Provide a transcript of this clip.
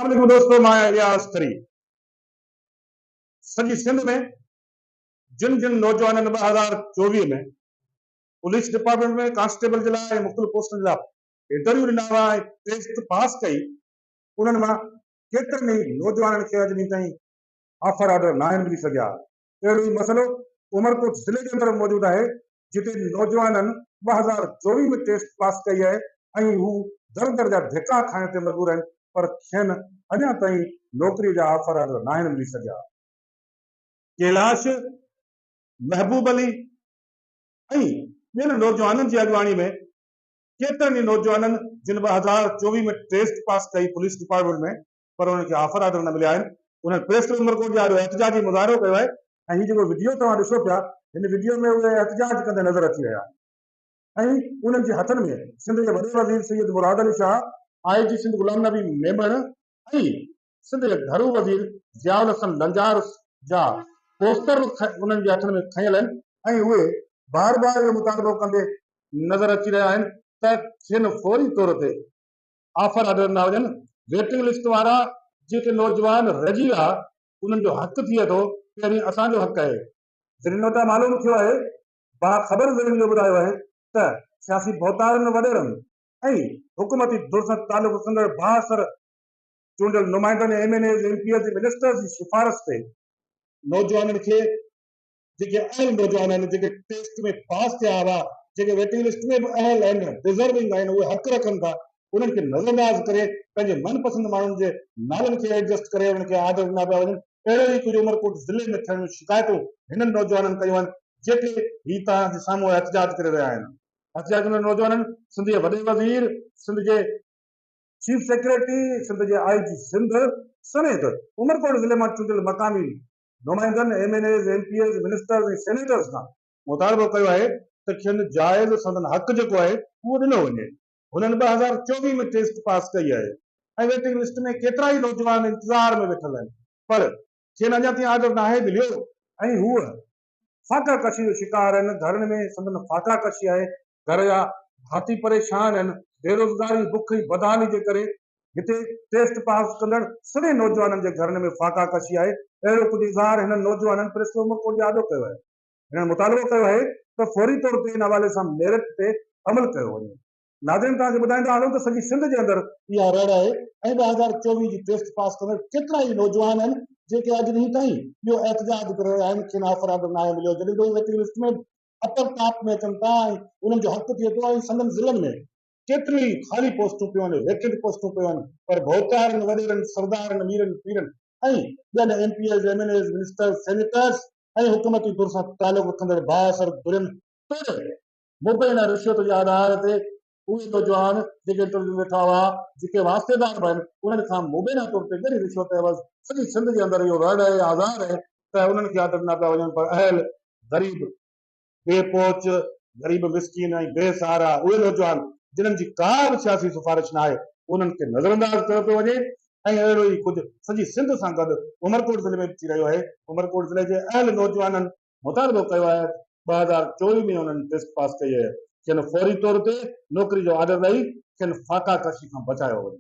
अस्सलाम दोस्तों, मैं इलियास तरी। सॼी सिंध में जिन जिन नौजवाननि 2024 में पुलिस डिपार्टमेंट में कांस्टेबल जे लाइ मुख़्तलिफ़ पोस्टनि जे लाइ इंटरव्यू ॾिना हुआ ऐं टेस्ट पास कई, उन्हनि मां केतिरनि ई नौजवाननि खे अॼु ॾींहुं ताईं ऑफर ऑर्डर न आहिनि मिली सघिया। अहिड़ो ई मसइलो उमरकोट ज़िले जे अंदरि मौजूदु आहे, जिते नौजवाननि 2024 में टेस्ट पास कई आहे ऐं हू दर दर जा धिका खाइण ते मजबूर आहिनि, पर खेनि अञा ताईं नौकरीअ जा ऑफर ऑर्डर न आहिनि मिली सघिया। कैलाश, महबूब अली ऐं ॿियनि नौजवाननि जी अॻुवाणी में केतिरनि ई नौजवाननि जिन 2024 में टेस्ट पास कई पुलिस डिपार्टमेंट में, पर उन्हनि खे ऑफर ऑर्डर न मिलिया आहिनि। उन्हनि प्रेस उमरकोट जा एहतजाजी मुज़ाहिरो कयो आहे ऐं हीउ जेको वीडियो तव्हां ॾिसो पिया, हिन वीडियो में उहे एहतजाज कंदे नज़र अची रहिया आहिनि ऐं उन्हनि जे हथनि में सिंध जे वॾे वज़ीर सैयद मुराद अली शाह, IG सिंध गुलाम नबी मेमण ऐं सिंध जे घरू वज़ीर ज़ियाउल हसन लंजार जा पोस्टर उन्हनि जे हथनि में खयल आहिनि ऐं उहे बार बार इहो मुतालबो कंदे नज़र अची रहिया आहिनि त खेनि फौरी तौर ते ऑफर ऑर्डर न हुजनि। वेटिंग लिस्ट वारा जेके नौजवान रहिजी विया, उन्हनि जो हक़ थिए थो, पहिरीं असांजो हक़ आहे। ज़रीन वटां मालूम थियो आहे, बाख़बर ज़रीन इहो ॿुधायो आहे त सियासी भौतारनि वॾेरनि ऐं हुकूमती धुर सां तालुक़ रखंदड़ बाअसर चूंडियल नुमाइंदनि MNAs MPs मिनिस्टर्स जी सिफारिश ते नौजवाननि खे, जेके अहल नौजवान आहिनि, जेके टेस्ट में पास थिया हुआ, जेके वेटिंग लिस्ट में बि अहल आहिनि, डिज़र्विंग आहिनि, उहे हक़ रखनि था, उन्हनि खे नज़रअंदाज करे पंहिंजे मनपसंद माण्हुनि जे नालनि खे एडजस्ट करे उन्हनि खे ऑर्डर ॾिना पिया वञनि। अहिड़ो ई कुझु उमरकोट ज़िले में थियण शिकायतूं हिननि नौजवाननि कयूं आहिनि, जेके हीउ तव्हांजे साम्हूं एहतजाज करे रहिया आहिनि। एहतजाज कंदड़ नौजवाननि सिंध जे वॾे वज़ीर, सिंध जे चीफ सेक्रेटरी, सिंध जे IG सिंध समेत उमरकोट ज़िले मां चूंडियल मक़ामी नुमाइंदनि MNAs MPs मिनिस्टर्स ऐं सेनेटर्स खां मुतालबो कयो आहे त खेनि जाइज़ संदन हक़ जेको आहे उहो ॾिनो वञे। हुननि 2024 में टेस्ट पास कई आहे ऐं वेटिंग लिस्ट में केतिरा ई नौजवान इंतज़ार में वेठल आहिनि, पर खेनि अञा ताईं ऑर्डर नाहे मिलियो ऐं हूअ फाका कशी जो शिकार आहिनि। घरनि में संदन फाका कशी आहे, घर जा भाती परेशान आहिनि, बेरोज़गारी, बुख जी बदहाली जे करे हिते टेस्ट पास कंदड़ सॼे नौजवाननि जे घरनि में फाका कशी आहे। अहिड़ो कुझु इज़हार हिननि नौजवाननि प्रेस उमरकोट जे आॾो कयो आहे। हिननि मुतालबो कयो आहे त फौरी तौर ते इन हवाले सां मेरिट ते अमल कयो वञे। नाज़रीन, तव्हांखे ॿुधाईंदा हलूं त सॼी सिंध जे अंदरि इहा रड़ आहे ऐं 2024 जी टेस्ट पास कंदड़ केतिरा ई नौजवान आहिनि, जेके अॼु ॾींहुं ताईं इहो एहतजाज करे रहिया आहिनि, खेनि ऑफर ऑर्डर न आहे मिलियो, जॾहिं उहे वेटिंग लिस्ट में अपर टॉप में अचनि था ऐं उन्हनि जो हक़ थिए थो ऐं संदन ज़िलनि में केतिरियूं ई ख़ाली पोस्टूं पियूं आहिनि, वेकेंट पोस्टूं पियूं आहिनि, पर भौतारनि, वॾेरनि, सरदारनि, अमीरनि, पीरनि ऐं ॿियनि MPs MNAs मिनिस्टर्स सेनेटर्स ऐं हुकूमती तौर सां तालुक़ रखंदड़ बाअसर धुरियुनि तोड़े मुबैना रिश्वत जे आधार ते उहे नौजवान जेके इंटरव्यू वेठा हुआ, जेके वास्तेदार बि आहिनि, उन्हनि खां मुबैना तौर ते ॻरी रिश्वत एवज़ सॼी सिंध जे अंदरि इहो रड़ आहे, आज़ार आहे त उन्हनि खे ऑर्डर न पिया वञनि, पर अहल, ग़रीब, बेपोच, ग़रीब मिसकीन ऐं बेसहारा उहे नौजवान जिन्हनि जी का बि सियासी सिफारिश न आहे, उन्हनि खे नज़रअंदाज कयो पियो वञे। ऐं अहिड़ो ई कुझु सॼी सिंध सां गॾु उमरकोट ज़िले में थी रहियो आहे। उमरकोट ज़िले जे अहल नौजवाननि मुतालबो कयो आहे 2024 में उन्हनि टेस्ट पास कई आहे, खेनि फौरी तौर ते नौकरी जो ऑर्डर ॾेई खेनि फाका कशी खां बचायो वञे।